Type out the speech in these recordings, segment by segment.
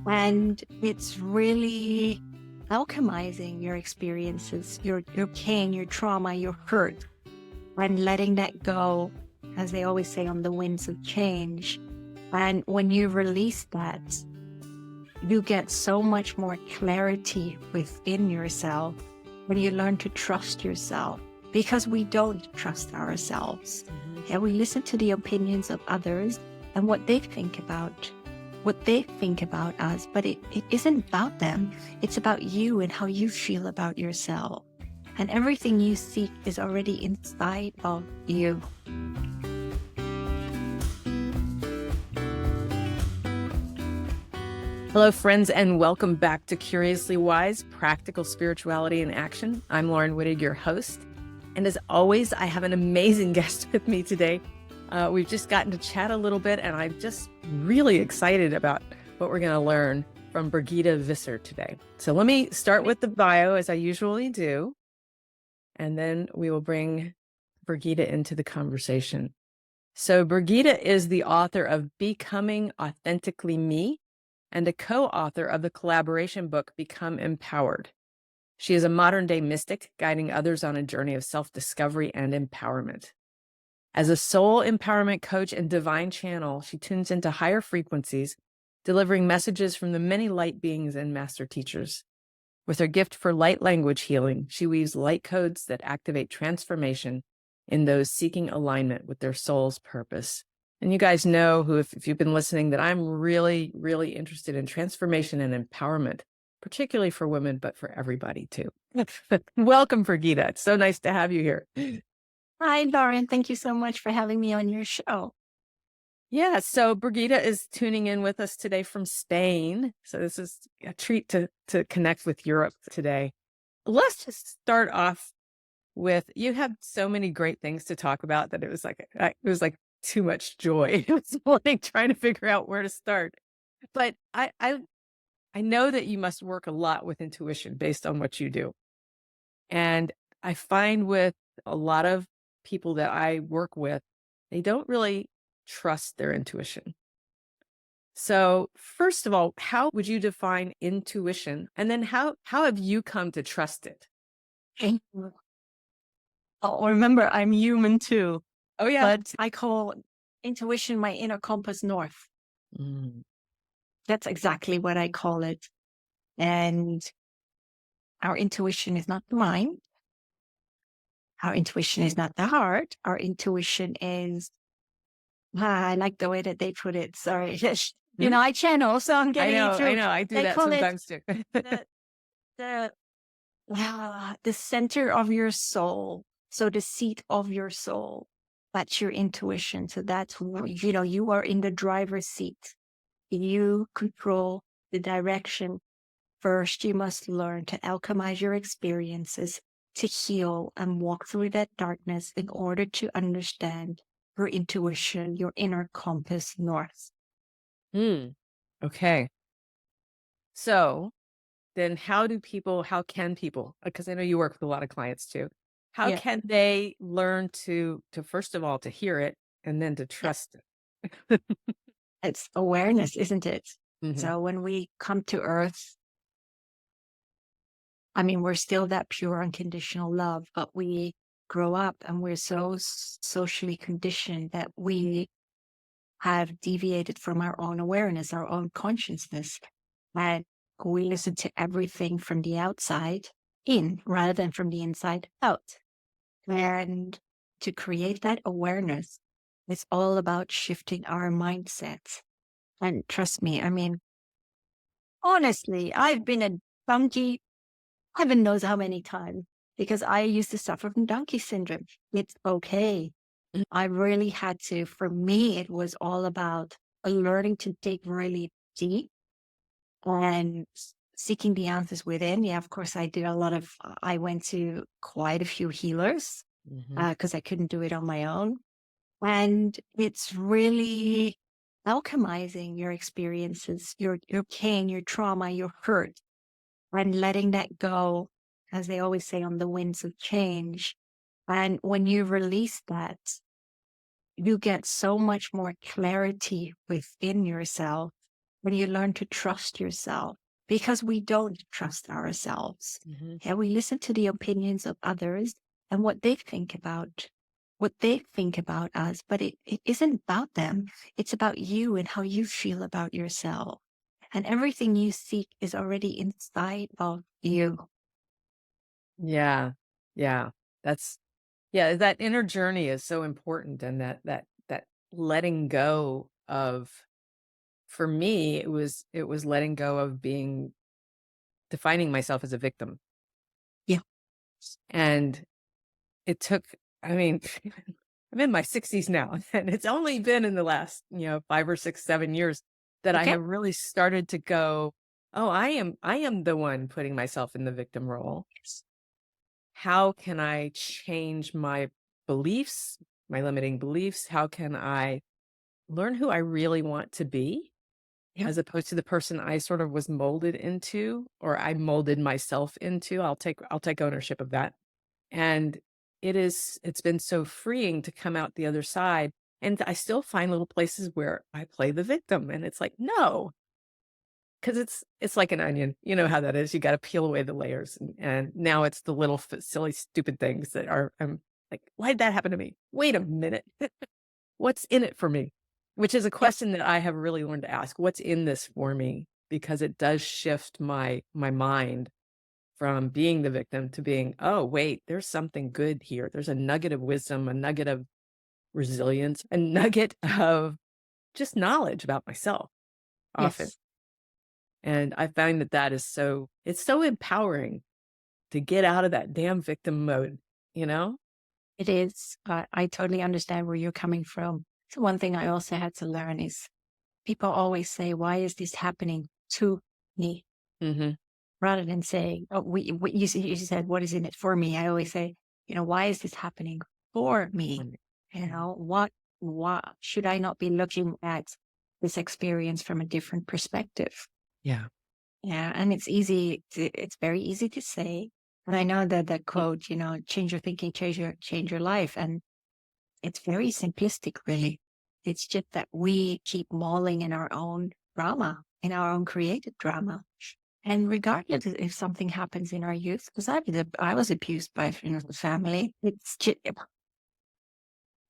And it's really alchemizing your experiences, your pain, your trauma, your hurt, and letting that go, as they always say, on the winds of change. And when you release that, you get so much more clarity within yourself when you learn to trust yourself, because we don't trust ourselves. Mm-hmm. And we listen to the opinions of others and what they think about us, but it isn't about them. It's about you and how you feel about yourself. And everything you seek is already inside of you. Hello, friends, and welcome back to Curiously Wise, Practical Spirituality in Action. I'm Laurin Wittig, your host. And as always, I have an amazing guest with me today. We've just gotten to chat a little bit, and I'm just really excited about what we're going to learn from Birgitta Visser today. So let me start with the bio, as I usually do, and then we will bring Birgitta into the conversation. So Birgitta is the author of Becoming Authentically Me and a co-author of the collaboration book, Become Empowered. She is a modern-day mystic, guiding others on a journey of self-discovery and empowerment. As a soul empowerment coach and divine channel, she tunes into higher frequencies, delivering messages from the many light beings and master teachers. With her gift for light language healing, she weaves light codes that activate transformation in those seeking alignment with their soul's purpose. And you guys know, if you've been listening, that I'm really, really interested in transformation and empowerment, particularly for women, but for everybody too. Welcome, Birgitta. It's so nice to have you here. Hi, Laurin. Thank you so much for having me on your show. Yeah, so Birgitta is tuning in with us today from Spain. So this is a treat to connect with Europe today. Let's just start off with, you have so many great things to talk about that it was like too much joy this morning trying to figure out where to start. But I know that you must work a lot with intuition based on what you do. And I find with a lot of people that I work with, they don't really trust their intuition. So first of all, how would you define intuition? And then how have you come to trust it? Oh, remember, I'm human too. Oh, yeah. But I call intuition my inner compass north. That's exactly what I call it. And our intuition is not the mind. Our intuition is not the heart. Our intuition is, I like the way that they put it. Sorry. You know, I channel, so I'm getting it through. I know. I do They that call sometimes too. the center of your soul. So the seat of your soul, that's your intuition. So that's, you are in the driver's seat. You control the direction. First, you must learn to alchemize your experiences, to heal and walk through that darkness in order to understand your intuition, your inner compass north. Okay. So then how can people, because I know you work with a lot of clients too, how can they learn to first of all, to hear it and then to trust it? It's awareness, isn't it? Mm-hmm. So when we come to Earth, I mean, we're still that pure unconditional love, but we grow up and we're so socially conditioned that we have deviated from our own awareness, our own consciousness. And we listen to everything from the outside in rather than from the inside out. And to create that awareness, it's all about shifting our mindset. And trust me, I mean, honestly, I've been a donkey, heaven knows how many times, because I used to suffer from donkey syndrome. It's okay. I really had to. For me, it was all about learning to dig really deep and seeking the answers within. Yeah, of course, I went to quite a few healers because I couldn't do it on my own. And it's really alchemizing your experiences, your pain, your trauma, your hurt, and letting that go, as they always say, on the winds of change. And when you release that, you get so much more clarity within yourself. when you learn to trust yourself, because we don't trust ourselves. Mhm. Yeah, we listen to the opinions of others and what they think about us, but it isn't about them. It's about you and how you feel about yourself. And everything you seek is already inside of you. Yeah. Yeah. That's yeah, that inner journey is so important, and that letting go of, for me, it was letting go of being defining myself as a victim. Yeah. And it took, I mean, I'm in my 60s now, and it's only been in the last, 5 or 6, 7 years that I Okay. have really started to go, "Oh, I am the one putting myself in the victim role. Yes. How can I change my beliefs, my limiting beliefs? How can I learn who I really want to be, Yeah. as opposed to the person I sort of was molded into, or I molded myself into?" I'll take ownership of that. And it's been so freeing to come out the other side. And I still find little places where I play the victim, and it's like, no, because it's like an onion. You know how that is. You got to peel away the layers, and now it's the little silly, stupid things that are. I'm like, why did that happen to me? Wait a minute, what's in it for me? Which is a Yep. question that I have really learned to ask. What's in this for me? Because it does shift my mind from being the victim to being, oh, wait, there's something good here. There's a nugget of wisdom, a nugget of resilience, a nugget of just knowledge about myself often. Yes, And I find it's so empowering to get out of that damn victim mode, you know? it is. I totally understand where you're coming from. So one thing I also had to learn is people always say, why is this happening to me? Hmm. Rather than saying, oh, you said, what is in it for me? I always say, why is this happening for me? What should I not be looking at this experience from a different perspective? Yeah. Yeah. And it's very easy to say. And I know that quote, change your thinking, change your life. And it's very simplistic, really. It's just that we keep mauling in our own drama, in our own created drama. And regardless if something happens in our youth, because I was abused by the family. It's just,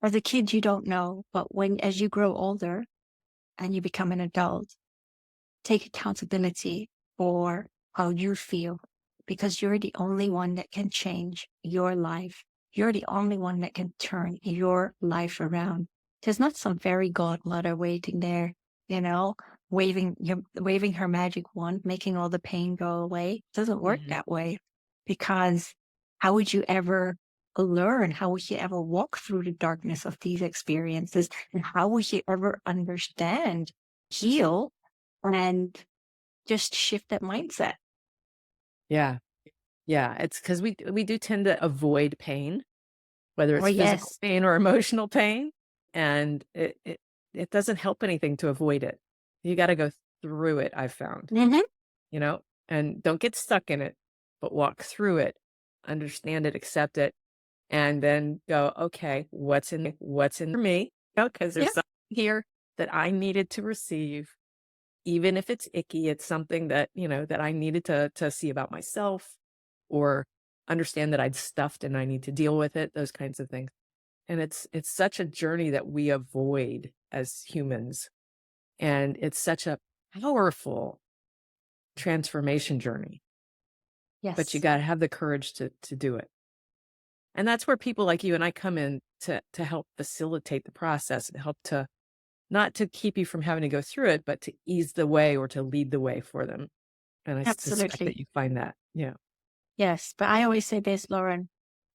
as a kid, you don't know, but as you grow older and you become an adult, take accountability for how you feel, because you're the only one that can change your life. You're the only one that can turn your life around. There's not some fairy godmother waiting there, you know, waving her magic wand, making all the pain go away. It doesn't work Hmm. that way, because how would you ever learn? How would you ever walk through the darkness of these experiences? And how would you ever understand, heal, and just shift that mindset? Yeah. Yeah. It's because we do tend to avoid pain, whether Oh, it's physical yes. pain or emotional pain. And it doesn't help anything to avoid it. You got to go through it, I've found, Hmm. and don't get stuck in it, but walk through it, understand it, accept it, and then go, okay, what's in for me? Because Yeah, there's something here that I needed to receive, even if it's icky. It's something that I needed to see about myself, or understand that I'd stuffed and I need to deal with it, those kinds of things. And it's such a journey that we avoid as humans. And it's such a powerful transformation journey, but you yes, got to have the courage to do it. And that's where people like you and I come in to help facilitate the process, and help to, not to keep you from having to go through it, but to ease the way or to lead the way for them. And I suspect that absolutely. you find that. Yeah. Yes. But I always say this, Lauren,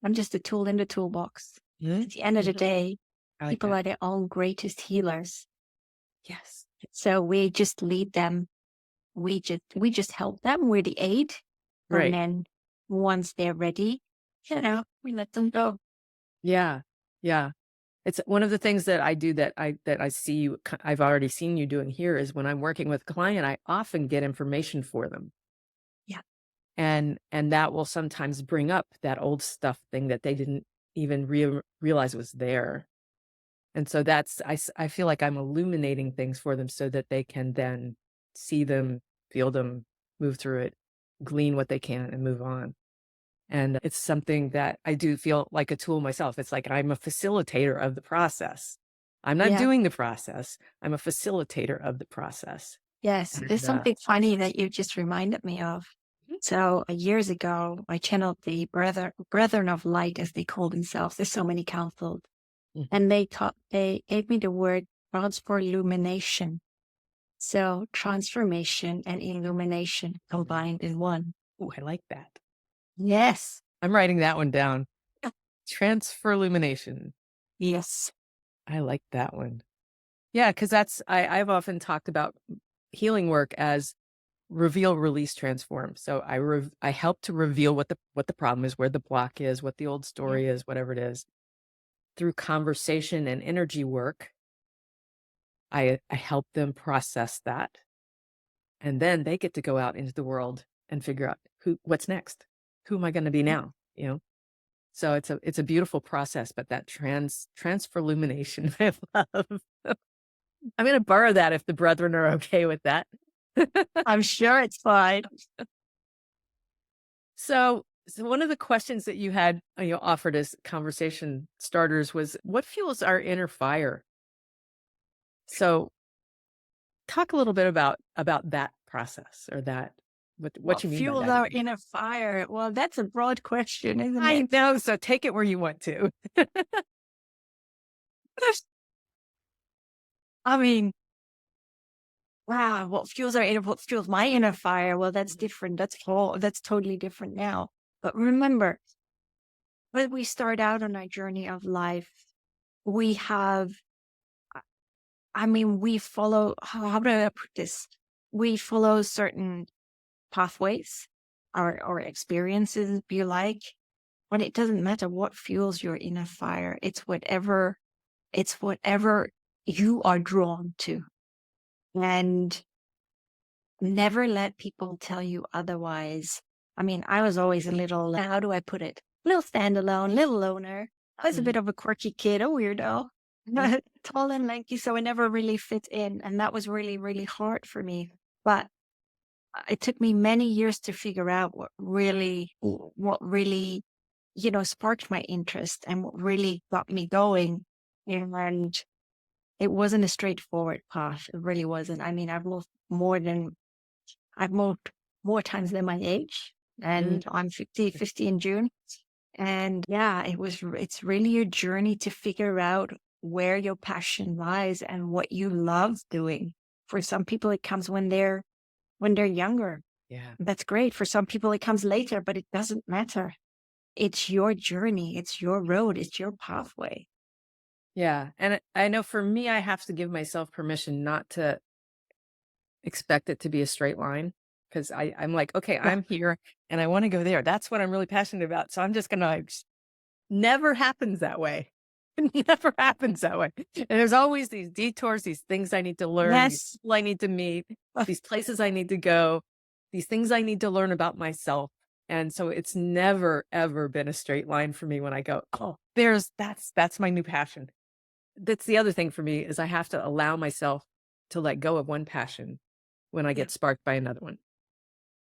I'm just a tool in the toolbox. Mhm. At the end of the Mhm. day, I like people that. are their own greatest healers. Yes. So we just lead them. We just help them. We're the aid. And Right. then once they're ready, we let them go. Yeah. Yeah. It's one of the things that I do, that I see I've already seen you doing here, is when I'm working with a client, I often get information for them. Yeah. And that will sometimes bring up that old stuff thing that they didn't even realize was there. And so I feel like I'm illuminating things for them so that they can then see them, feel them, move through it, glean what they can, and move on. And it's something that I do feel like a tool myself. It's like I'm a facilitator of the process. I'm not Yeah. doing the process. I'm a facilitator of the process. Yes. There's And something funny that you just reminded me of. So years ago, I channeled the Brethren of Light, as they call themselves. There's so many councils. Mhm. And they gave me the word transforlumination. So transformation and illumination combined in one. Ooh, I like that. Yes. I'm writing that one down. Transferlumination. Yes. I like that one. Yeah, because I've often talked about healing work as reveal, release, transform. So I help to reveal what the problem is, where the block is, what the old story is, whatever it is. Through conversation and energy work, I help them process that. And then they get to go out into the world and figure out what's next. Who am I going to be now? So it's a beautiful process, but that transferlumination I love. I'm going to borrow that if the brethren are okay with that. I'm sure it's fine. So one of the questions that you had offered as conversation starters was, what fuels our inner fire? So talk a little bit about that process, or that what you mean by fuels that. our inner fire? Well, that's a broad question, isn't I it? know, so take it where you want to. I mean, wow, what fuels my inner fire? Well, that's different. That's totally different now. But remember, when we start out on our journey of life, we have, we follow, how do I put this? We follow certain pathways or experiences, if you like, but it doesn't matter what fuels your inner fire. It's whatever you are drawn to. And never let people tell you otherwise. I was always a little, how do I put it? A little standalone, little loner. I was a bit of a quirky kid, a weirdo, tall and lanky, so I never really fit in. And that was really, really hard for me. But it took me many years to figure out what really, sparked my interest and what really got me going. And it wasn't a straightforward path. It really wasn't. I've moved more times than my age, and I'm 50 in June. And yeah, it's really a journey to figure out where your passion lies and what you love doing. For some people, it comes when they're younger. Yeah. That's great. For some people, it comes later, but it doesn't matter. It's your journey. It's your road. It's your pathway. Yeah. And I know for me, I have to give myself permission not to expect it to be a straight line, because I'm like, okay, I'm here and I want to go there. That's what I'm really passionate about. So I'm just going to, never happens that way. It never happens that way. And there's always these detours, these things I need to learn, these people I need to meet, these places I need to go, these things I need to learn about myself. And so it's never, ever been a straight line for me when I go, oh, that's my new passion. That's the other thing for me, is I have to allow myself to let go of one passion when I get sparked by another one.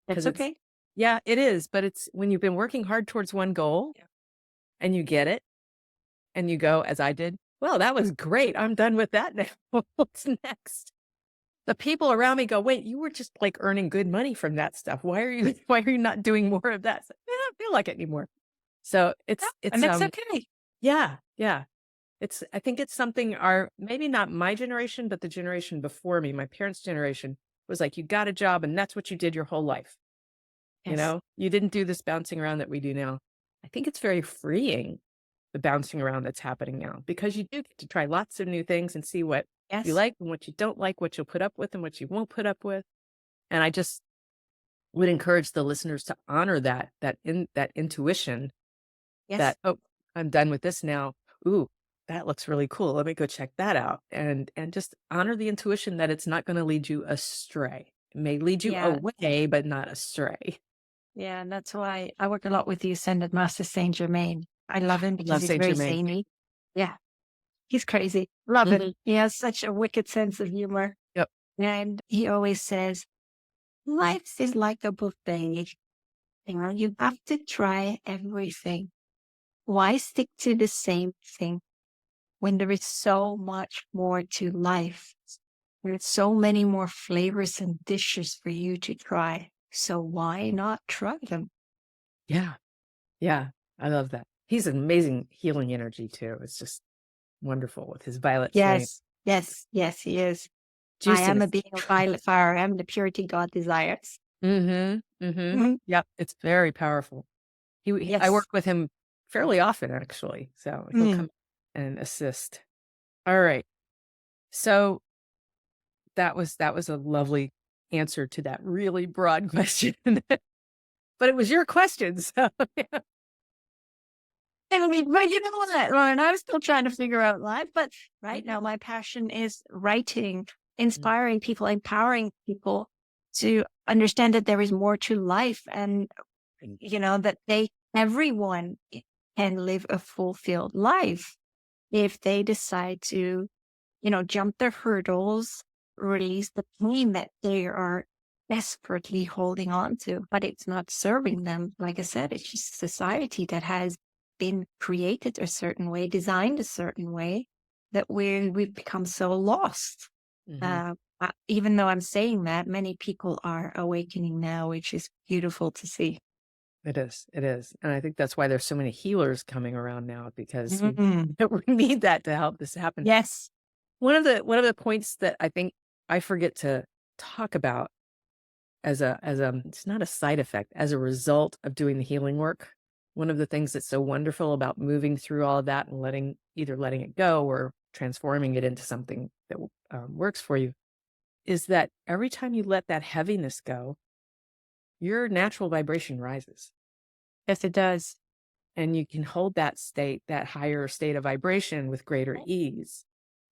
That's okay. Yeah, it is. But it's when you've been working hard towards one goal and you get it and you go, as I did, well, that was great. I'm done with that now. What's next? The people around me go, wait, you were just like earning good money from that stuff. Why are you not doing more of that? I don't feel like it anymore. So it's and that's okay. Yeah. Yeah. I think it's something maybe not my generation, but the generation before me, my parents' generation, was like, you got a job and that's what you did your whole life. Yes. You didn't do this bouncing around that we do now. I think it's very freeing, the bouncing around that's happening now, because you do get to try lots of new things and see what you like and what you don't like, what you'll put up with and what you won't put up with. And I just would encourage the listeners to honor that intuition, that, oh, I'm done with this now. Ooh, that looks really cool. Let me go check that out. And just honor the intuition that it's not going to lead you astray. It may lead you away, but not astray. Yeah, and that's why I work a lot with the Ascended Master Saint Germain. I love him because he's very zany. Yeah, he's crazy. Love him. He has such a wicked sense of humor. Yep. And he always says, life is like a buffet. You have to try everything. Why stick to the same thing when there is so much more to life? There's so many more flavors and dishes for you to try. So why not try them? Yeah. Yeah. I love that. He's an amazing healing energy too. It's just wonderful with his violet flame. Yes, yes, yes, he is. I am a Juiciness. being of violet fire. I am the purity God desires. Mhm. Yep. It's very powerful. I Yes. work with him fairly often, actually. So he'll Mm. come and assist. All right. So that was a lovely answer to that really broad question. But it was your question. So yeah. I mean, but you know what, Lauren, I'm still trying to figure out life, but right Mhm. now my passion is writing, Mm. inspiring people, empowering people to understand that there is more to life and, that everyone can live a fulfilled life if they decide to, jump their hurdles, release the pain that they are desperately holding on to, but it's not serving them. Like I said, it's just society that has been created a certain way, designed a certain way that we've become so lost. Mhm. Even though I'm saying that, many people are awakening now, which is beautiful to see. It is. It is. And I think that's why there's so many healers coming around now because we Mm. we need that to help this happen. Yes. One of the points that I think I forget to talk about it's not a side effect, as a result of doing the healing work. One of the things that's so wonderful about moving through all of that and either letting it go or transforming it into something that works for you is that every time you let that heaviness go, your natural vibration rises. Yes, it does. And you can hold that state, that higher state of vibration with greater ease.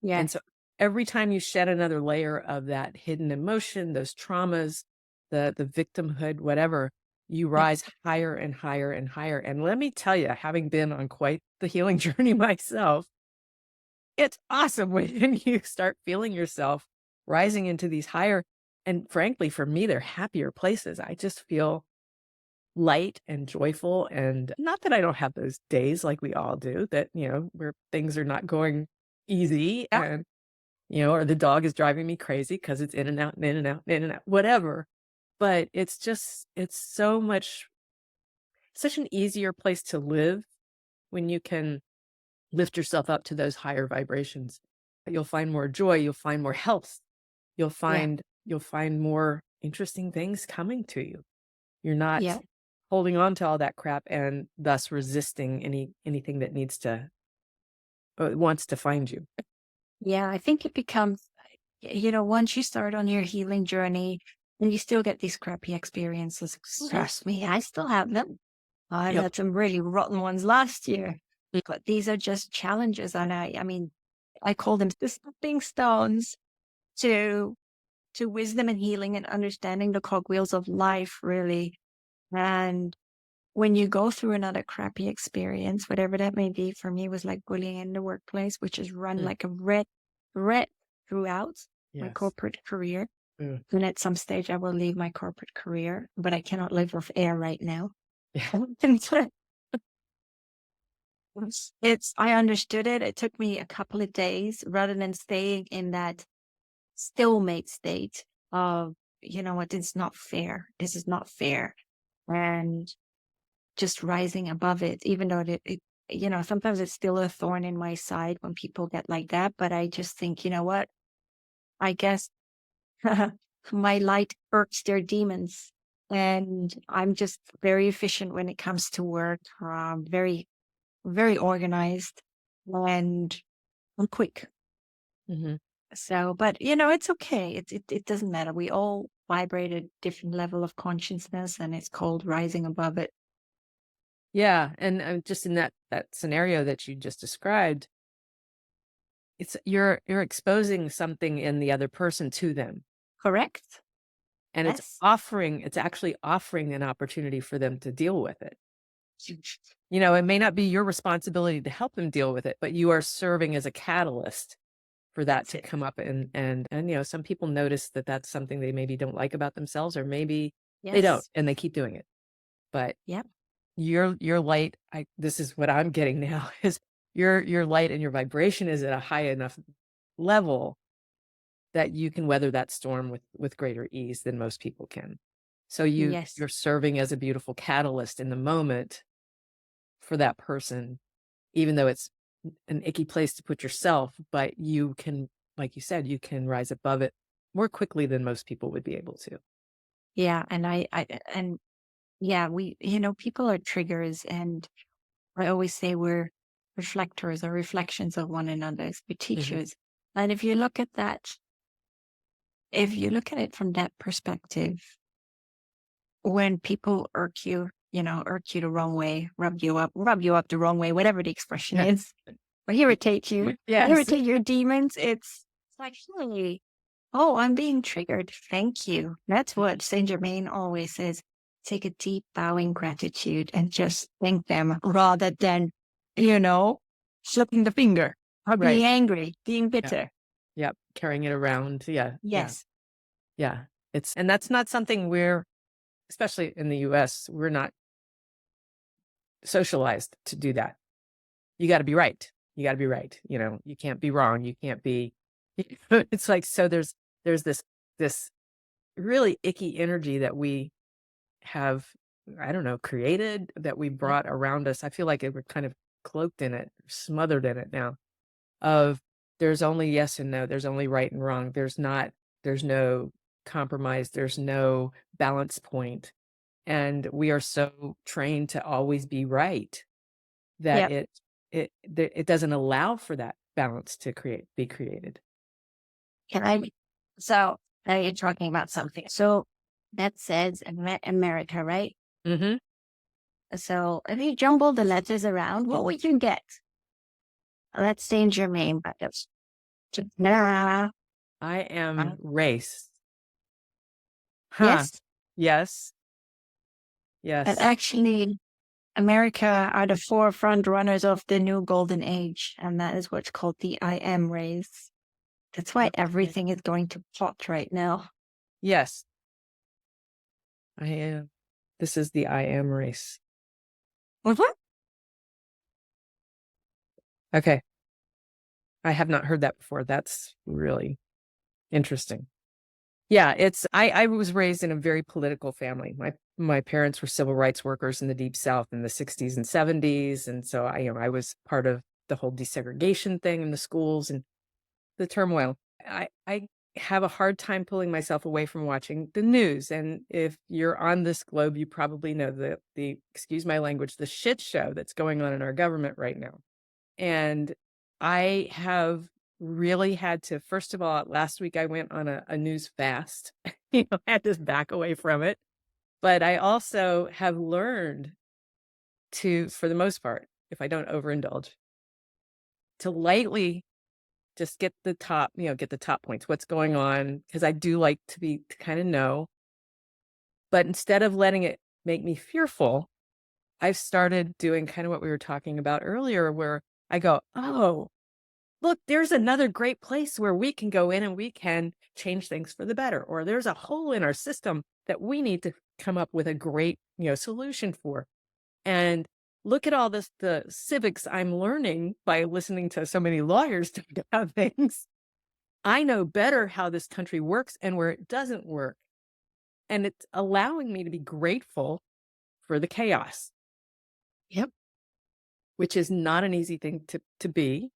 And Yes. so every time you shed another layer of that hidden emotion, those traumas, the victimhood, whatever, you Yeah. rise higher and higher and higher. And let me tell you, having been on quite the healing journey myself, it's awesome when you start feeling yourself rising into these higher, and frankly, for me, they're happier places. I just feel light and joyful. And not that I don't have those days like we all do, that, where things are not going easy Yeah. and, or the dog is driving me crazy because it's in and out and in and out and in and out, whatever. But it's such an easier place to live when you can lift yourself up to those higher vibrations. You'll find more joy, you'll find more health, you'll Yeah. find more interesting things coming to you. You're not Yeah. holding on to all that crap and thus resisting anything that wants to find you. Yeah. I think it becomes, once you start on your healing journey and you still get these crappy experiences, trust me, I still have them. I've Yep. had some really rotten ones last year, but these are just challenges. And I mean, I call them the stepping stones to, to wisdom and healing and understanding the cogwheels of life, really. And when you go through another crappy experience, whatever that may be, for me, it was like bullying in the workplace, which is run Mm. like a red thread throughout my Yes. corporate career. Mm. And at some stage, I will leave my corporate career, but I cannot live off air right now. Yeah. And so I understood it. It took me a couple of days rather than staying in that stalemate state of, you know what, it's not fair. This is not fair. And just rising above it, even though sometimes it's still a thorn in my side when people get like that. But I just think, you know what? I guess my light irks their demons. And I'm just very efficient when it comes to work, very, very organized and I'm quick. Mhm. So, but it's okay. It doesn't matter. We all vibrate at a different level of consciousness and it's called rising above it. Yeah, and just in that scenario that you just described, you're exposing something in the other person to them, Correct? and Yes. it's actually offering an opportunity for them to deal with it. It may not be your responsibility to help them deal with it, but you are serving as a catalyst for that That's to it. come up. And some people notice that that's something they maybe don't like about themselves, or maybe they don't, Yes. and they keep doing it. But Yep. your light, this is what I'm getting now, is your light and your vibration is at a high enough level that you can weather that storm with greater ease than most people can. So Yes. you're serving as a beautiful catalyst in the moment for that person, even though it's an icky place to put yourself, but you can, like you said, you can rise above it more quickly than most people would be able to. Yeah. And yeah, people are triggers, and I always say we're reflectors or reflections of one another. We're Mhm. teachers. And if you look at it from that perspective, when people irk you the wrong way, rub you up the wrong way, whatever the expression Yeah. is, or irritate you, Yes. irritate your demons, it's like, hey, oh, I'm being triggered. Thank you. That's what Saint Germain always says. Take a deep bow in gratitude and just thank them rather than, slipping the finger or Right. being angry, being Yeah. bitter. Yep. Carrying it around. Yeah. Yeah. Yes. Yeah. And that's not something especially in the US, we're not socialized to do that. You got to be right. You got to be right. You can't be wrong. You can't be, it's like, so there's this really icky energy that we have, I don't know, created, that we Yep. brought around us. I feel like we're kind of cloaked in it, smothered in it now, of there's only yes and no, there's only right and wrong. There's no compromise, there's no balance point. And we are so trained to always be right that Yep. it doesn't allow for that balance to be created. Can I? So now you're talking about something. So that says America, right? Hmm. So if you jumble the letters around, what would you get? Let's Saint Germain, but it's nah. I am race. Huh. Yes, Yes. but Yes. actually, America are the forefront runners of the new golden age, and that is what's called the I am race. That's why Okay. everything is going to pot right now. Yes. I am. This is the I am race. What? Okay. I have not heard that before. That's really interesting. Yeah, I was raised in a very political family. My parents were civil rights workers in the Deep South in the 60s and 70s. And so I was part of the whole desegregation thing in the schools and the turmoil. I have a hard time pulling myself away from watching the news. And if you're on this globe, you probably know the excuse my language, the shit show that's going on in our government right now. And I have really had to, first of all, last week I went on a news fast, had to back away from it. But I also have learned to, for the most part, if I don't overindulge, to lightly just get the top points, what's going on, because I do like to kind of know. But instead of letting it make me fearful, I've started doing kind of what we were talking about earlier, where I go, oh, look, there's another great place where we can go in and we can change things for the better. Or there's a hole in our system that we need to come up with a great, solution for. And look at all the civics I'm learning by listening to so many lawyers talk about things. I know better how this country works and where it doesn't work. And it's allowing me to be grateful for the chaos. Yep. Which is not an easy thing to be,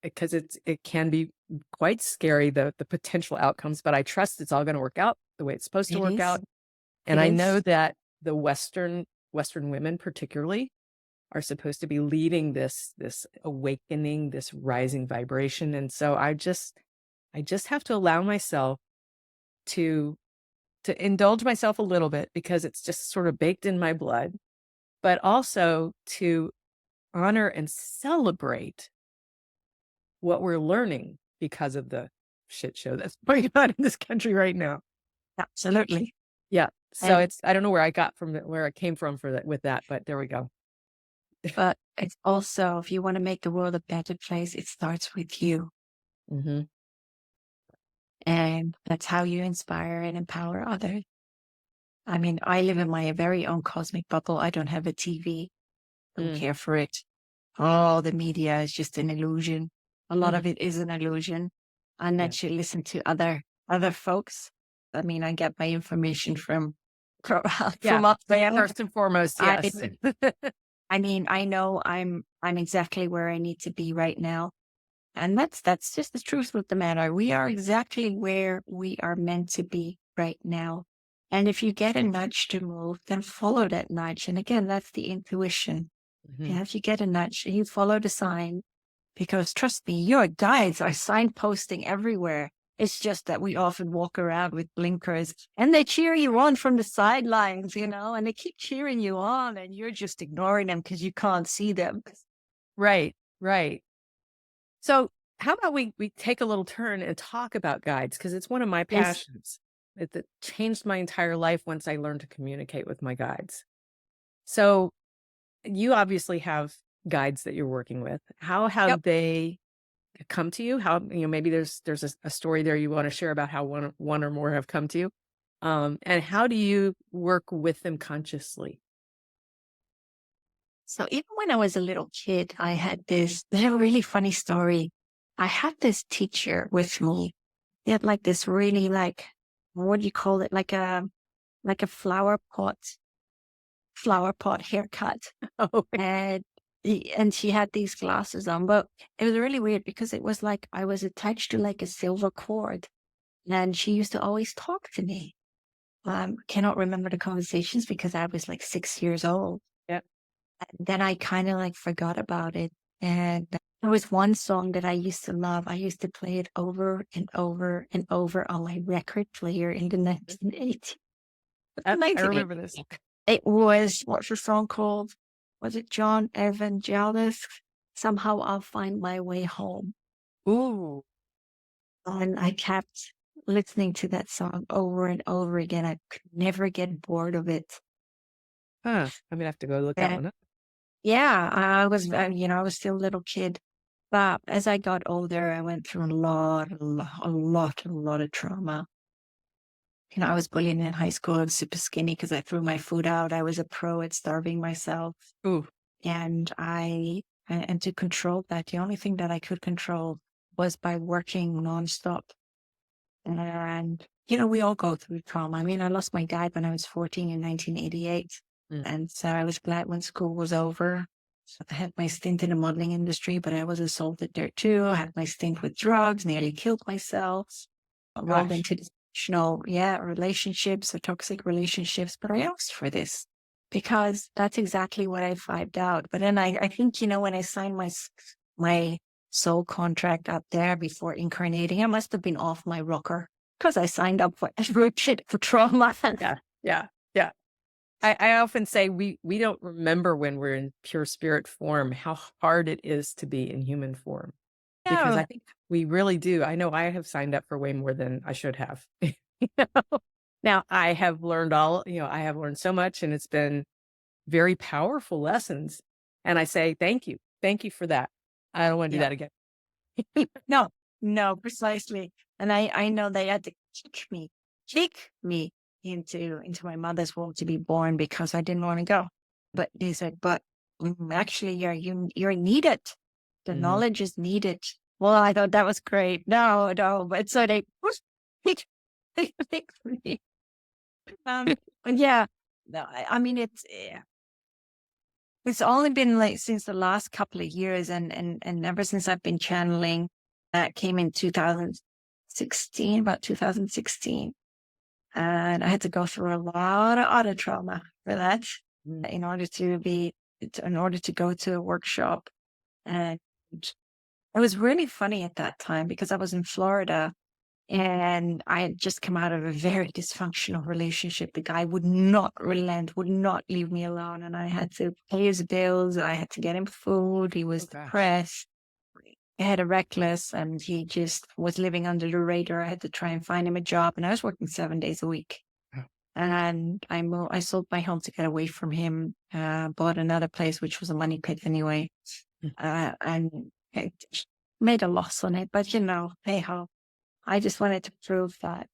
because it can be quite scary, the potential outcomes, but I trust it's all going to work out the way it's supposed to It work is. out. And It I know is. that the Western women particularly are supposed to be leading this awakening, this rising vibration. And so I just have to allow myself to indulge myself a little bit, because it's just sort of baked in my blood, but also to honor and celebrate what we're learning because of the shit show that's going on in this country right now. Absolutely. Yeah. So And I don't know where I got from where I came from with that, but there we go. but it's also, if you want to make the world a better place, it starts with you. Mm-hmm. And that's how you inspire and empower others. I mean, I live in my very own cosmic bubble. I don't have a TV. Don't care for it. Oh, the media is just an illusion. A lot of it is an illusion. Unless you listen to other folks. I mean, I get my information from up there. First and foremost, yes. I mean, I know I'm exactly where I need to be right now. And that's just the truth of the matter. We are exactly where we are meant to be right now. And if you get a nudge to move, then follow that nudge. And again, that's the intuition. Yeah, if you get a nudge, you follow the sign, because trust me, your guides are signposting everywhere. It's just that we often walk around with blinkers and they cheer you on from the sidelines, and they keep cheering you on and you're just ignoring them because you can't see them. Right, right. So how about we take a little turn and talk about guides? Because it's one of my Yes. passions. It changed my entire life once I learned to communicate with my guides. So you obviously have guides that you're working with. How have Yep. they come to you? How, maybe there's a story there you want to share about how one or more have come to you. And how do you work with them consciously? So even when I was a little kid, I had this really funny story. I had this teacher with me. He had like this really what do you call it? Like a flower pot haircut. Oh, And she had these glasses on, but it was really weird because it was like I was attached to like a silver cord, and she used to always talk to me. Cannot remember the conversations because I was like 6 years old. yeah. Then I kind of like forgot about it. And there was one song that I used to love. I used to play it over and over and over on my record player in the 1980s. I remember this. It was, what's the song called? Was it John Evangelis? Somehow I'll Find My Way Home. Ooh. And I kept listening to that song over and over again. I could never get bored of it. Huh. I'm gonna have to go look that one up. Yeah, I was, I was still a little kid. But as I got older, I went through a lot of trauma. I was bullied in high school. I was super skinny because I threw my food out. I was a pro at starving myself. Ooh. And and to control that, the only thing that I could control was by working nonstop. And, we all go through trauma. I mean, I lost my dad when I was 14 in 1988. And so I was glad when school was over. So I had my stint in the modeling industry, but I was assaulted there too. I had my stint with drugs, nearly killed myself. I rolled into dysfunctional, relationships or toxic relationships. But I asked for this because that's exactly what I vibed out. But then I think, when I signed my soul contract up there before incarnating, I must have been off my rocker because I signed up for every shit for trauma. Yeah. I often say we don't remember when we're in pure spirit form how hard it is to be in human form. Because I think we really do. I know I have signed up for way more than I should have. Now I have learned I have learned so much, and it's been very powerful lessons. And I say, thank you. Thank you for that. I don't want to do that again. No, precisely. And I know they had to kick me into my mother's womb to be born because I didn't want to go. But they said, but actually you're needed. The knowledge is needed. Well, I thought that was great. No, but so they picked me. No, I mean it's only been like since the last couple of years, and ever since I've been channeling. That came in 2016, about 2016. And I had to go through a lot of other trauma for that in order to go to a workshop. And it was really funny at that time because I was in Florida and I had just come out of a very dysfunctional relationship. The guy would not relent, would not leave me alone. And I had to pay his bills. I had to get him food. He was depressed. He had a reckless, and he just was living under the radar. I had to try and find him a job, and I was working 7 days a week. And I sold my home to get away from him, bought another place, which was a money pit anyway. And made a loss on it, but hey ho. I just wanted to prove that.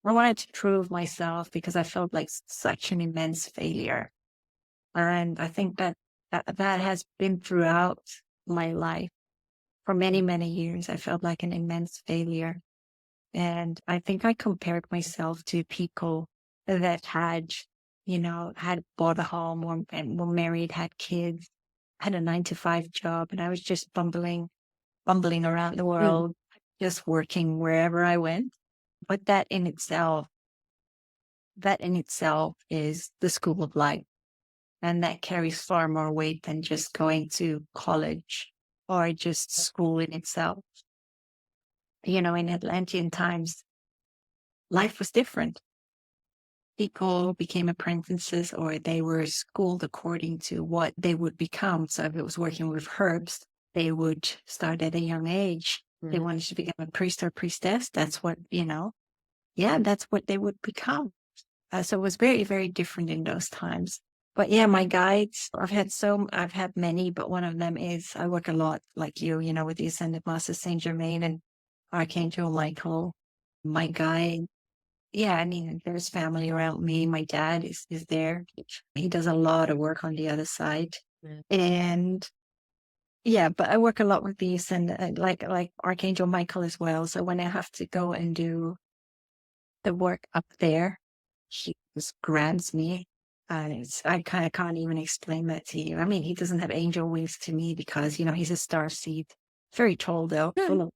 I wanted to prove myself because I felt like such an immense failure. And I think that has been throughout my life. For many, many years, I felt like an immense failure. And I think I compared myself to people that had bought a home and were married, had kids, had a 9 to 5 job, and I was just bumbling around the Mm. world, just working wherever I went. But that in itself is the school of life. And that carries far more weight than just going to college or just school in itself. In Atlantean times, life was different. People became apprentices or they were schooled according to what they would become. So if it was working with herbs, they would start at a young age. They Mhm. wanted to become a priest or priestess. That's what, that's what they would become. So it was very, very different in those times. But yeah, my guides, I've had many, but one of them is I work a lot like with the Ascended Master Saint Germain and Archangel Michael. My guide, yeah, I mean, there's family around me. My dad is there. He does a lot of work on the other side. Yeah. And yeah, but I work a lot with the Ascended, like Archangel Michael as well. So when I have to go and do the work up there, he just grabs me. And I kind of can't even explain that to you. I mean, he doesn't have angel wings to me because, he's a star seed. Very tall though, full of,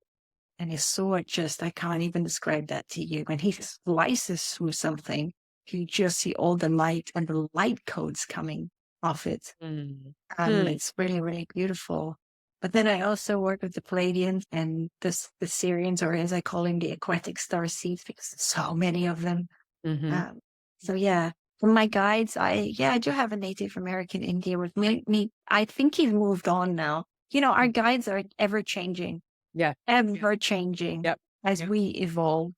and his sword I can't even describe that to you. When he slices through something, you just see all the light and the light codes coming off it. Mm. It's really, really beautiful. But then I also work with the Palladians and the Syrians, or as I call them, the aquatic star seeds, because there's so many of them. Mm-hmm. So yeah, for my guides, I do have a Native American Indian with me. I think he's moved on now. Our guides are ever changing, Yeah. ever changing Yep. as we evolve.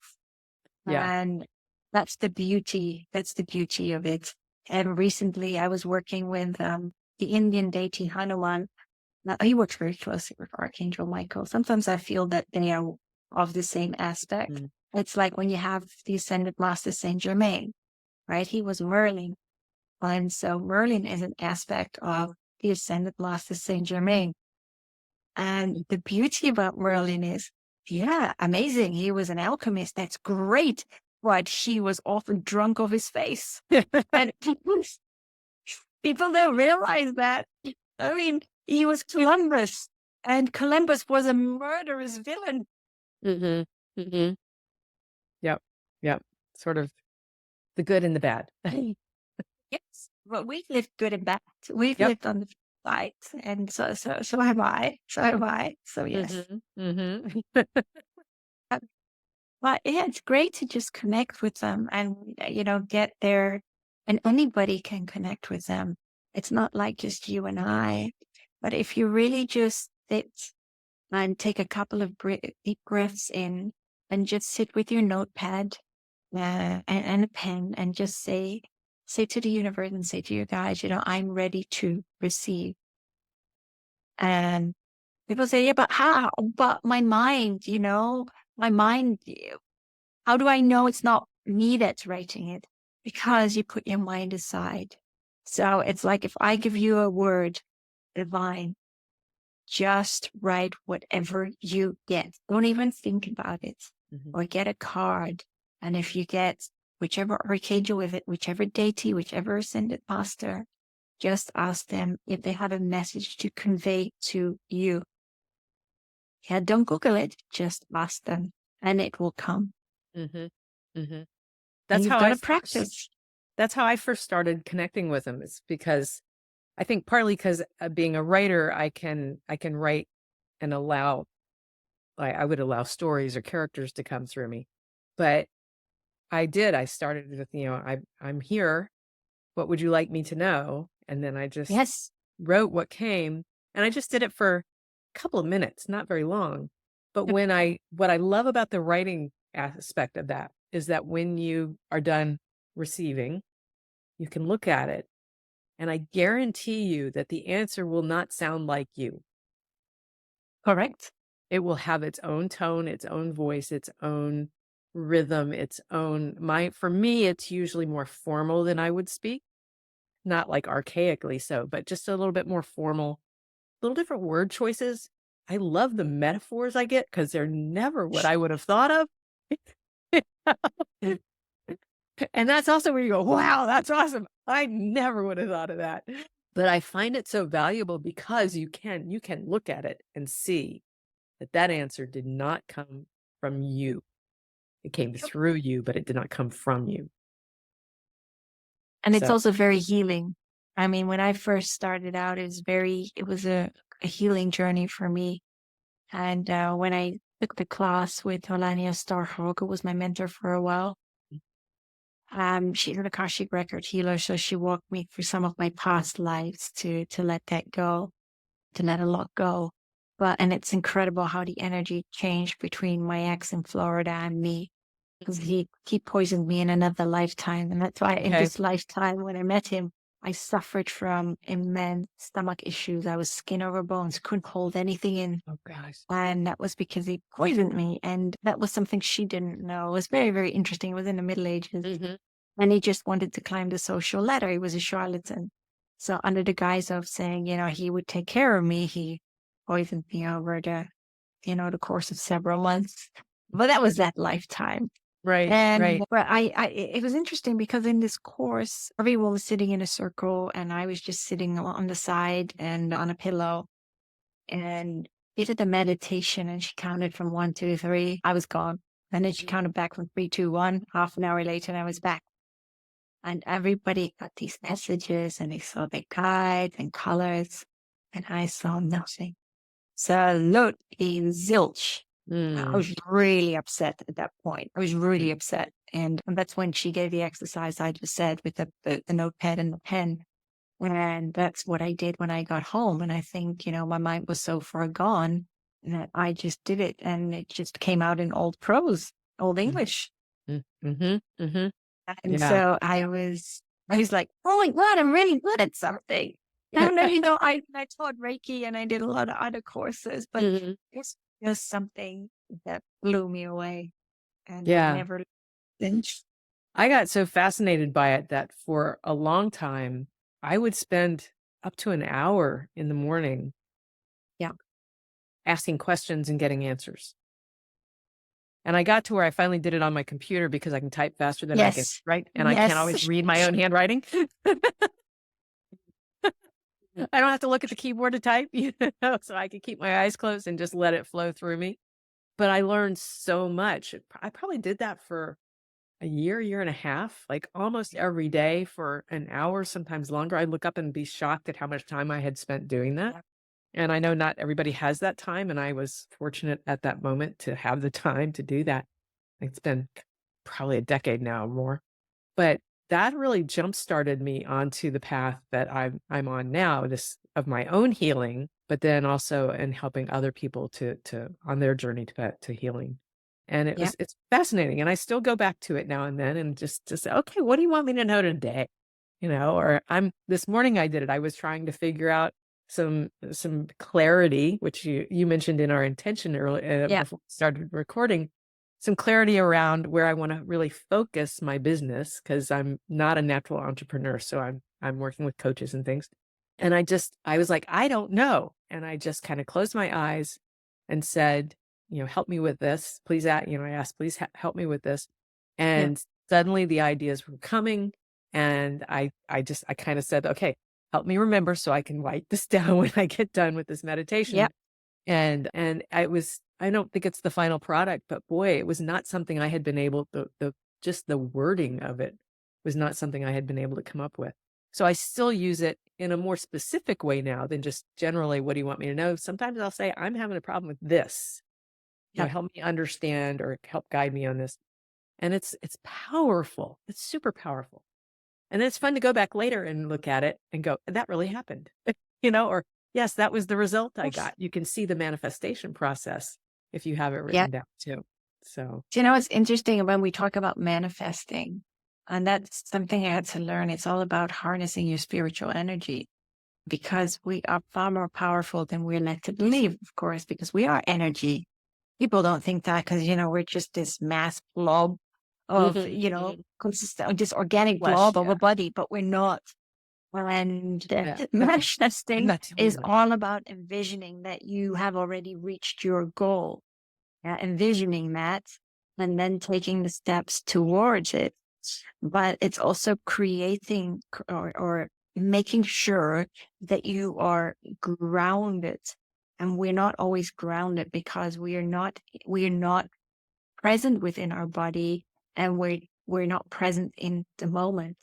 Yeah. And that's the beauty. That's the beauty of it. And recently I was working with the Indian deity Hanuman. Now, he works very closely with Archangel Michael. Sometimes I feel that they are of the same aspect. Mm. It's like when you have the Ascended Master Saint Germain, right? He was Merlin. And so Merlin is an aspect of the Ascended Master Saint Germain. And the beauty about Merlin is, yeah, amazing. He was an alchemist. That's great. But he was often drunk off his face. And people don't realize that. I mean, he was Columbus, and Columbus was a murderous villain. Mm-hmm. Mm-hmm. Yep. Yep. Sort of the good and the bad. Yes, but we've lived good and bad. We've Yep. lived on the side, and so have I. So have I. So yes. Mm-hmm. Mm-hmm. But yeah, it's great to just connect with them and, get there. And anybody can connect with them. It's not like just you and I. But if you really just sit and take a couple of deep breaths in and just sit with your notepad and a pen and just say to the universe and say to your guides, I'm ready to receive. And people say, yeah, but how? But my mind, my mind, how do I know it's not me that's writing it? Because you put your mind aside. So it's like if I give you a word, divine, just write whatever you get. Don't even think about it. Mm-hmm. Or get a card. And if you get whichever archangel with it, whichever deity, whichever ascended master, just ask them if they have a message to convey to you. Yeah, don't Google it, just ask them and it will come. Mm-hmm. Mm-hmm. And That's you've how got I to practice. That's how I first started connecting with him. It's because I think partly because being a writer, I can write and I would allow stories or characters to come through me. But I started with, I'm here. What would you like me to know? And then I just Yes. wrote what came, and I just did it for a couple of minutes, not very long. But what I love about the writing aspect of that is that when you are done receiving, you can look at it, and I guarantee you that the answer will not sound like you. Correct. It will have its own tone, its own voice, its own rhythm, its own for me, it's usually more formal than I would speak, not like archaically so, but just a little bit more formal, little different word choices. I love the metaphors I get because they're never what I would have thought of. And that's also where you go, wow, that's awesome. I never would have thought of that. But I find it so valuable because you can look at it and see that answer did not come from you. It came through you, but it did not come from you. And it's So, also very healing. I mean, when I first started out, it was a healing journey for me. And when I took the class with Olania Starhawk, who was my mentor for a while, she's an Akashic record healer, so she walked me through some of my past lives to let that go, to let a lot go. And it's incredible how the energy changed between my ex in Florida and me, because he poisoned me in another lifetime, and that's why in this lifetime, when I met him, I suffered from immense stomach issues. I was skin over bones, couldn't hold anything in. oh gosh. And that was because he poisoned me. And that was something she didn't know. It was very, very interesting. It was in the Middle Ages. Mm-hmm. And he just wanted to climb the social ladder. He was a charlatan. So under the guise of saying, he would take care of me, he poisoned me over the course of several months. But that was that lifetime. Right. But it was interesting because in this course, everyone was sitting in a circle and I was just sitting on the side and on a pillow. And we did a meditation and she counted from 1, 2, 3. I was gone. And then she counted back from 3, 2, 1. Half an hour later, and I was back. And everybody got these messages and they saw their guides and colors. And I saw nothing. Absolutely zilch. I was really upset at that point. I was really upset. And that's when she gave the exercise I just said with the notepad and the pen. And that's what I did when I got home. And I think, my mind was so far gone that I just did it. And it just came out in old prose, old English. Mm-hmm. Mm-hmm. And so I was like, oh my God, I'm really good at something. And I taught Reiki and I did a lot of other courses, but it's just something that blew me away. And I never finished. I got so fascinated by it that for a long time, I would spend up to an hour in the morning asking questions and getting answers. And I got to where I finally did it on my computer because I can type faster than I can write. And I can't always read my own handwriting. I don't have to look at the keyboard to type, so I could keep my eyes closed and just let it flow through me. But I learned so much. I probably did that for a year and a half, like almost every day for an hour, sometimes longer. I'd look up and be shocked at how much time I had spent doing that. And I know not everybody has that time. And I was fortunate at that moment to have the time to do that. It's been probably a decade now or more. But that really jump-started me onto the path that I'm on now, this of my own healing, but then also in helping other people to on their journey to healing. And it's fascinating. And I still go back to it now and then and just to say, okay, what do you want me to know today? Or this morning I did it. I was trying to figure out some clarity, which you mentioned in our intention earlier before we started recording, some clarity around where I want to really focus my business, because I'm not a natural entrepreneur. So I'm working with coaches and things. And I was like, I don't know. And I just kind of closed my eyes and said, help me with this, please. I asked, please help me with this. And suddenly the ideas were coming. And I kind of said, okay, help me remember so I can write this down when I get done with this meditation. Yep. And I don't think it's the final product, but boy, it was not something I had been able just the wording of it was not something I had been able to come up with. So I still use it in a more specific way now than just generally, what do you want me to know? Sometimes I'll say, I'm having a problem with this. Help me understand or help guide me on this. And it's powerful. It's super powerful. And then it's fun to go back later and look at it and go, that really happened, or yes, that was the result I got. You can see the manifestation process if you have it written down too. So, it's interesting when we talk about manifesting, and that's something I had to learn. It's all about harnessing your spiritual energy. because we are far more powerful than we're led to believe, of course, because we are energy. People don't think that because, we're just this mass blob of, consistent, just organic Flesh, blob of yeah. a body, but we're not. And Yeah. the manifesting Not till we is know. all about envisioning that you have already reached your goal. Yeah, envisioning that and then taking the steps towards it. But it's also creating or making sure that you are grounded. And we're not always grounded because we're not present within our body, and we're not present in the moment.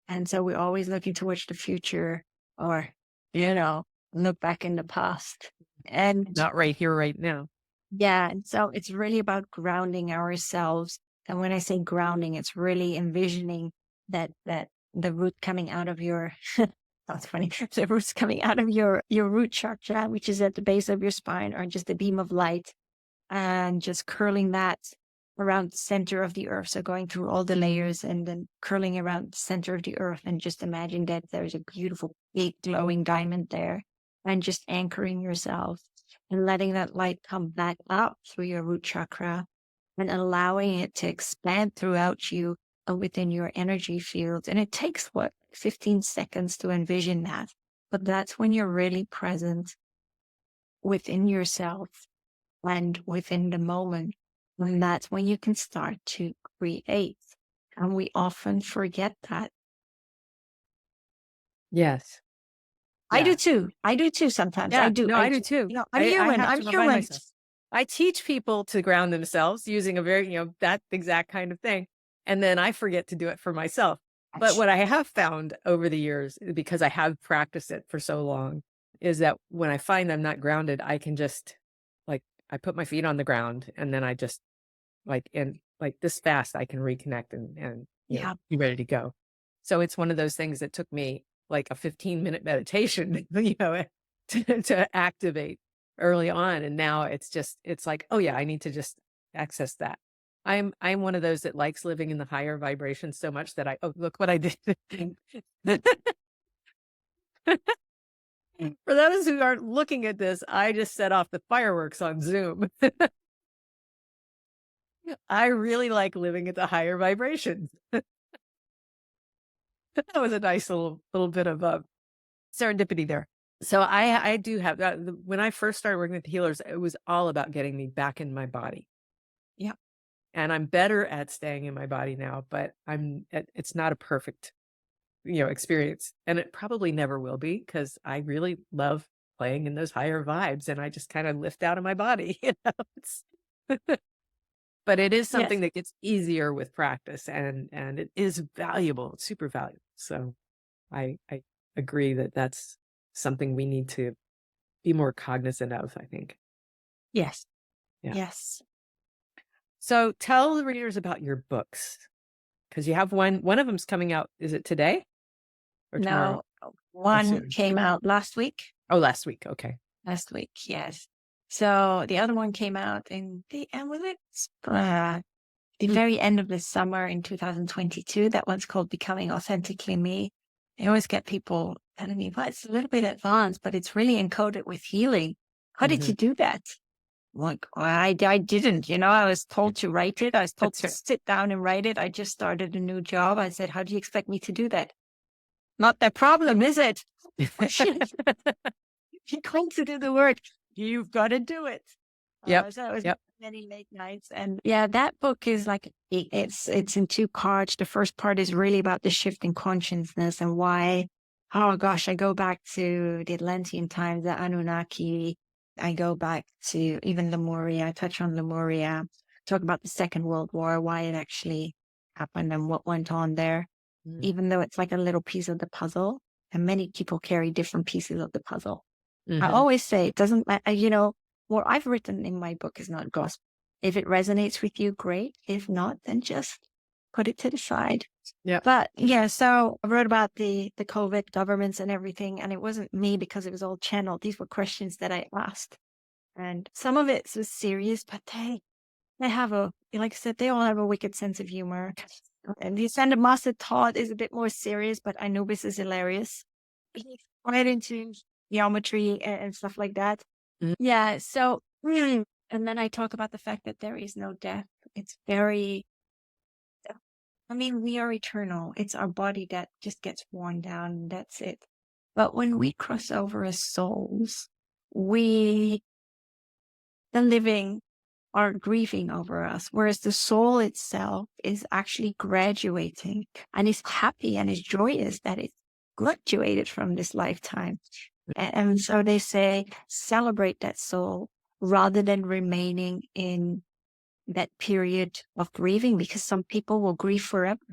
And so we're always looking towards the future, or, look back in the past. And Not right here, right now. yeah, and so it's really about grounding ourselves. And when I say grounding, it's really envisioning that the root coming out of your that's funny. The roots coming out of your root chakra, which is at the base of your spine, or just a beam of light, and just curling that around the center of the earth. So going through all the layers and then curling around the center of the earth, and just imagine that there's a beautiful big glowing diamond there, and just anchoring yourself and letting that light come back up through your root chakra and allowing it to expand throughout you and within your energy field. And it takes 15 seconds to envision that. But that's when you're really present within yourself and within the moment. And that's when you can start to create. And we often forget that. Yes. I do too. I do too sometimes. Yeah. I do. No, I do too. I'm human. I'm human. I teach people to ground themselves using a very, that exact kind of thing. And then I forget to do it for myself. But what I have found over the years, because I have practiced it for so long, is that when I find I'm not grounded, I can just I put my feet on the ground, and then I just this fast, I can reconnect and be ready to go. So it's one of those things that took me like a 15-minute meditation, to activate early on. And now it's like, oh yeah, I need to just access that. I'm one of those that likes living in the higher vibrations so much that look what I did. For those who aren't looking at this, I just set off the fireworks on Zoom. I really like living at the higher vibrations. That was a nice little bit of serendipity there. So I do have that. When I first started working with the healers, it was all about getting me back in my body. Yeah. And I'm better at staying in my body now, but it's not a perfect, experience. And it probably never will be, because I really love playing in those higher vibes, and I just kind of lift out of my body, But it is something that gets easier with practice, and it is valuable. It's super valuable. So I agree that that's something we need to be more cognizant of, I think. Yes. Yeah. Yes. So tell the readers about your books, because you have one of them's coming out. Is it today or tomorrow? No, one came out last week. Oh, last week. Okay. Last week. Yes. So the other one came out in the very end of the summer in 2022. That one's called Becoming Authentically Me. I always get people telling me, well, it's a little bit advanced, but it's really encoded with healing. How did you do that? Like, well, I didn't, I was told to write it. I was told to sit down and write it. I just started a new job. I said, how do you expect me to do that? Not their problem, is it? You're going to do the work. You've got to do it. So it was many late nights. And yeah, that book is it's in two parts. The first part is really about the shift in consciousness and why, oh gosh, I go back to the Atlantean times, the Anunnaki. I go back to even Lemuria. I touch on Lemuria, talk about the Second World War, why it actually happened and what went on there, even though it's like a little piece of the puzzle. And many people carry different pieces of the puzzle. I always say it doesn't matter, what I've written in my book is not gospel. If it resonates with you, great. If not, then just put it to the side. Yeah. But yeah, so I wrote about the COVID governments and everything, and it wasn't me because it was all channeled. These were questions that I asked. And some of it was serious, but they have like I said, they all have a wicked sense of humor. And the Ascended Master Todd is a bit more serious, but Anubis is hilarious. quite into geometry and stuff like that. Mhm. Yeah. So, and then I talk about the fact that there is no death. It's very, I mean, we are eternal. It's our body that just gets worn down. And that's it. But when we cross over as souls, the living are grieving over us, whereas the soul itself is actually graduating and is happy and is joyous that it's graduated from this lifetime. And so they say, celebrate that soul rather than remaining in that period of grieving, because some people will grieve forever.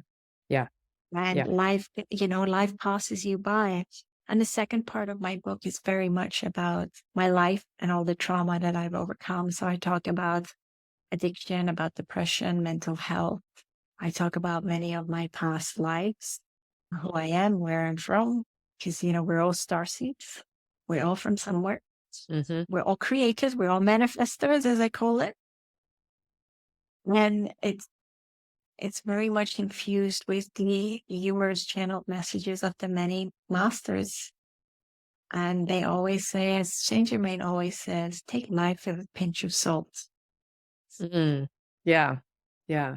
Yeah. And Yeah. life passes you by. And the second part of my book is very much about my life and all the trauma that I've overcome. So I talk about addiction, about depression, mental health. I talk about many of my past lives, who I am, where I'm from, because, we're all starseeds. We're all from somewhere. Mm-hmm. We're all creators. We're all manifestors, as I call it. And it's very much infused with the humorous channeled messages of the many masters. And they always say, as Saint Germain always says, take life with a pinch of salt. Mm-hmm. Yeah. Yeah.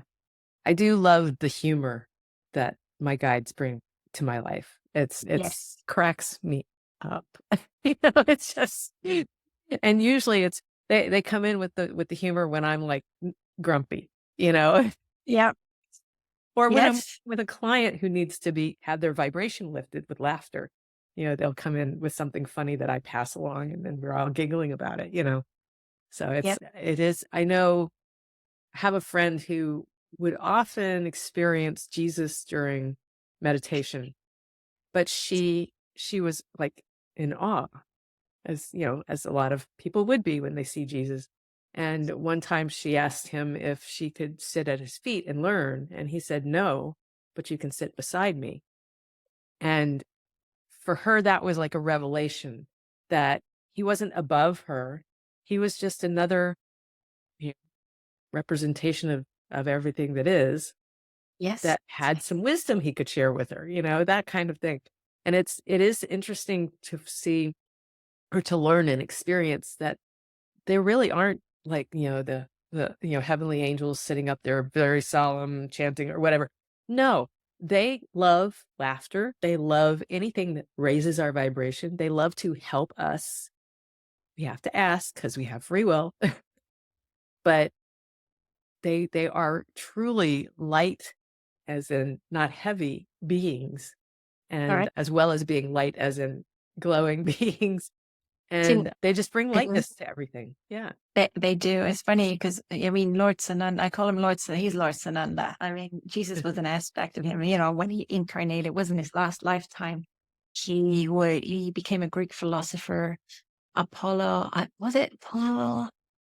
I do love the humor that my guides bring to my life. It's Yes. cracks me up. It's just, and usually they come in with the humor when I'm like grumpy, Yeah. or when I'm Yes. with a client who needs to have their vibration lifted with laughter. They'll come in with something funny that I pass along, and then we're all giggling about it. So Yep. it is. I know. I have a friend who would often experience Jesus during meditation, but she was like in awe, as a lot of people would be when they see Jesus. And one time she asked him if she could sit at his feet and learn, and he said, "No, but you can sit beside me." And for her, that was like a revelation that he wasn't above her. He was just another, you know, representation of everything that is, Yes. that had some wisdom he could share with her, that kind of thing. And it is interesting to see, or to learn and experience, that they really aren't like, the heavenly angels sitting up there very solemn chanting or whatever. No, they love laughter. They love anything that raises our vibration. They love to help us. We have to ask because we have free will, but they are truly light, as in not heavy beings, All and right. as well as being light as in glowing beings. See, And they just bring mhm, lightness to everything. Yeah. they do. It's funny because, I mean, Lord Sananda, I call him Lord, he's Lord Sananda. I mean, Jesus was an aspect of him, when he incarnated, it wasn't his last lifetime. He became a Greek philosopher. Apollo, was it Apollo?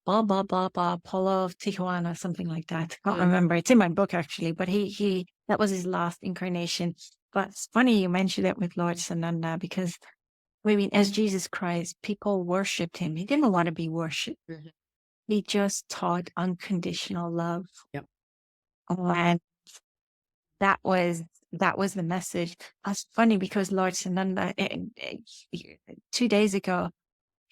Blah, blah, blah, blah, Apollo of Tijuana, something like that. I can't remember. It's in my book, actually, but that was his last incarnation. But it's funny you mentioned it with Lord Sananda, because, I mean, as Jesus Christ, people worshipped him. He didn't want to be worshipped. Mhm. He just taught unconditional love. Yep. And that was the message. It's funny because Lord Sananda, 2 days ago,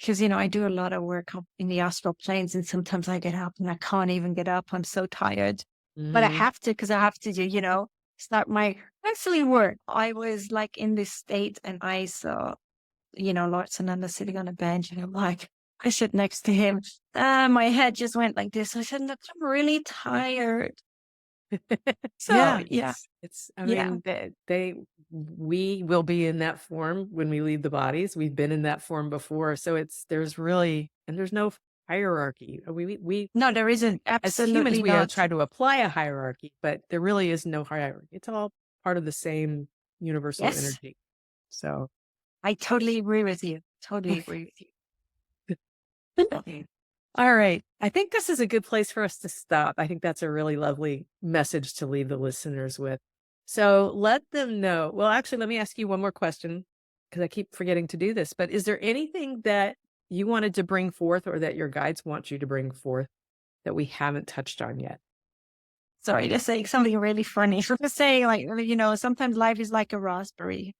because, I do a lot of work up in the astral planes, and sometimes I get up and I can't even get up. I'm so tired, but I Mhm. have to, because I have to do, start my actually work. I was like in this state, and I saw, Lord Sananda sitting on a bench, and I'm like, I sit next to him. My head just went like this. I said, "Look, I'm really tired." So Yeah. yeah, I yeah. mean, we will be in that form when we leave the bodies. We've been in that form before. So there's no hierarchy. We No, there isn't. as humans, Absolutely we not. try to apply a hierarchy, but there really is no hierarchy. It's all part of the same universal Yes, energy. So, I totally agree with you. Totally agree with you. all right. I think this is a good place for us to stop. I think that's a really lovely message to leave the listeners with. So let them know. Well, actually, let me ask you one more question, because I keep forgetting to do this. But is there anything that you wanted to bring forth, or that your guides want you to bring forth, that we haven't touched on yet? Sorry, just saying something really funny. Just saying, like, sometimes life is like a raspberry.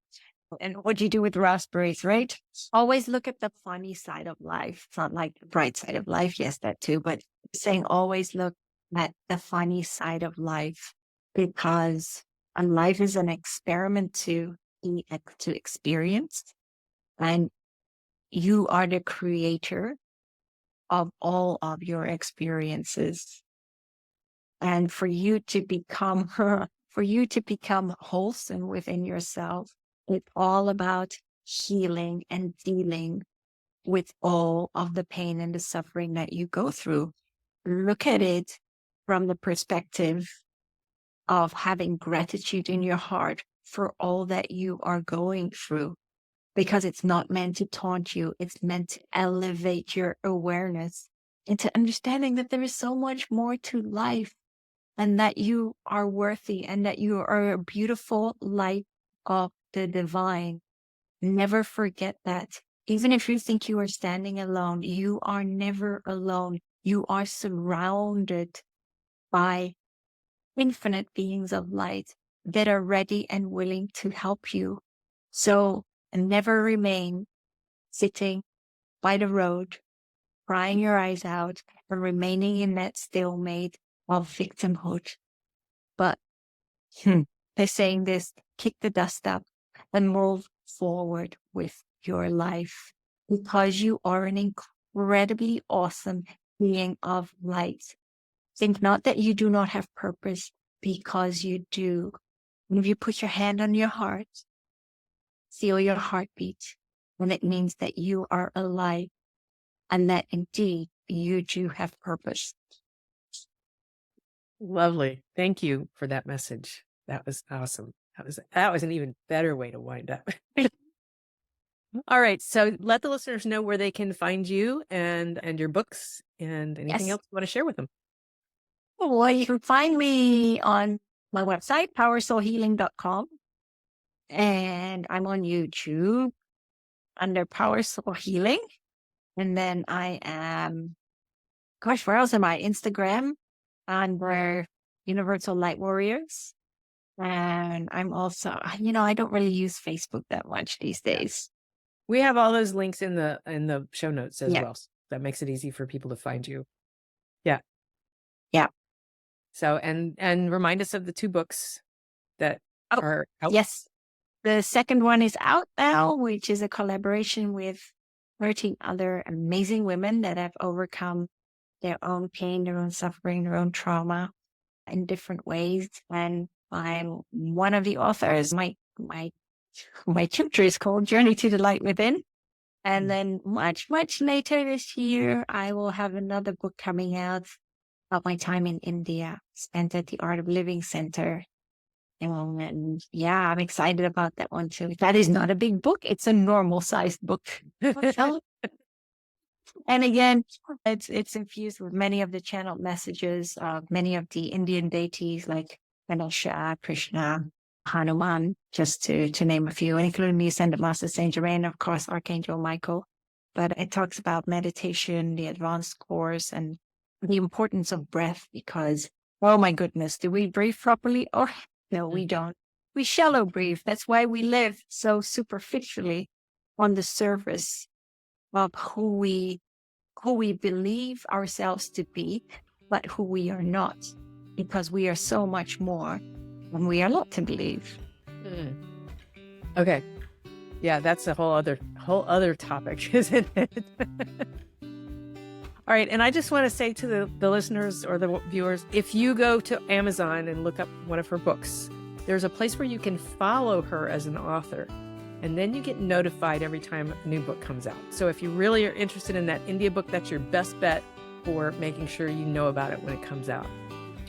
And what you do with raspberries, right? Always look at the funny side of life. It's not like the bright side of life. Yes, that too. But saying always look at the funny side of life, because life is an experiment to experience. And you are the creator of all of your experiences. And for you to become wholesome within yourself, it's all about healing and dealing with all of the pain and the suffering that you go through. Look at it from the perspective of having gratitude in your heart for all that you are going through, because it's not meant to taunt you. It's meant to elevate your awareness into understanding that there is so much more to life, and that you are worthy, and that you are a beautiful light of the divine. Never forget that. Even if you think you are standing alone, you are never alone. You are surrounded by infinite beings of light that are ready and willing to help you. So never remain sitting by the road, crying your eyes out, and remaining in that stalemate of victimhood. But they're saying this, kick the dust up and move forward with your life, because you are an incredibly awesome being of light. Think not that you do not have purpose, because you do. And if you put your hand on your heart, feel your heartbeat, and it means that you are alive, and that indeed you do have purpose. Lovely. Thank you for that message. That was awesome. That was an even better way to wind up. All right. So let the listeners know where they can find you and your books and anything else you want to share with them. Well, you can find me on my website, powersoulhealing.com. And I'm on YouTube under Power Soul Healing. And then I am, where else am I? Instagram under Universal Light Warriors. And I'm also, I don't really use Facebook that much these days. We have all those links in the show notes as well. So that makes it easy for people to find you. Yeah. Yeah. So, and remind us of the 2 books that are out. Yes. The second one is out now, which is a collaboration with 13 other amazing women that have overcome their own pain, their own suffering, their own trauma in different ways. And I'm one of the authors. My chapter is called Journey to the Light Within. And then much later this year, I will have another book coming out about my time in India, spent at the Art of Living Center. And yeah, I'm excited about that one too. That is not a big book. It's a normal sized book. And again, it's infused with many of the channeled messages of many of the Indian deities like Ganesha, Krishna, Hanuman, just to name a few, and including the Ascended Master Saint Germain, of course, Archangel Michael. But it talks about meditation, the advanced course, and the importance of breath, because, oh my goodness, do we breathe properly? Or no, we don't. We shallow breathe. That's why we live so superficially on the surface of who we believe ourselves to be, but who we are not, because we are so much more than we are led to believe. Okay. Yeah, that's a whole other topic, isn't it? All right. And I just want to say to the listeners or the viewers, if you go to Amazon and look up one of her books, there's a place where you can follow her as an author. And then you get notified every time a new book comes out. So if you really are interested in that India book, that's your best bet for making sure you know about it when it comes out.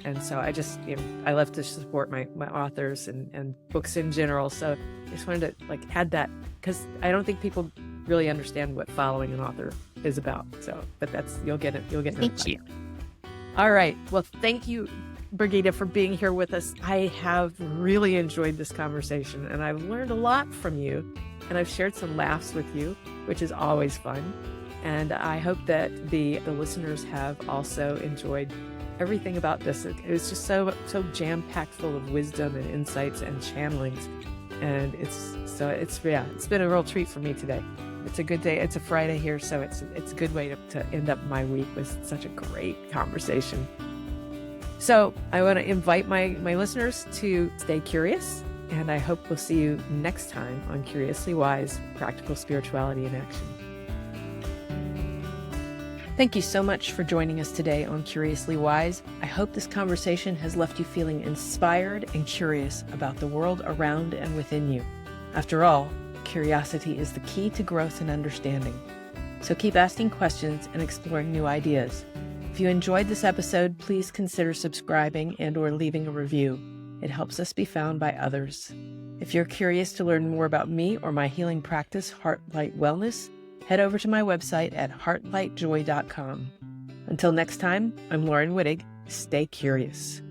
And so I just, I love to support my authors and books in general. So I just wanted to add that, because I don't think people really understand what following an author is about. So, but you'll get it. Thank you. All right. Well, thank you, Birgitta, for being here with us. I have really enjoyed this conversation, and I've learned a lot from you, and I've shared some laughs with you, which is always fun. And I hope that the listeners have also enjoyed everything about this. It was just so jam-packed full of wisdom and insights and channelings. And it's been a real treat for me today. It's a good day. It's a Friday here, so it's a good way to end up my week with such a great conversation. So I want to invite my listeners to stay curious, and I hope we'll see you next time on Curiously Wise, Practical Spirituality in Action. Thank you so much for joining us today on Curiously Wise. I hope this conversation has left you feeling inspired and curious about the world around and within you. After all, curiosity is the key to growth and understanding. So keep asking questions and exploring new ideas. If you enjoyed this episode, please consider subscribing and/or leaving a review. It helps us be found by others. If you're curious to learn more about me or my healing practice, HeartLight Wellness, head over to my website at heartlightjoy.com. Until next time, I'm Laurin Wittig. Stay curious.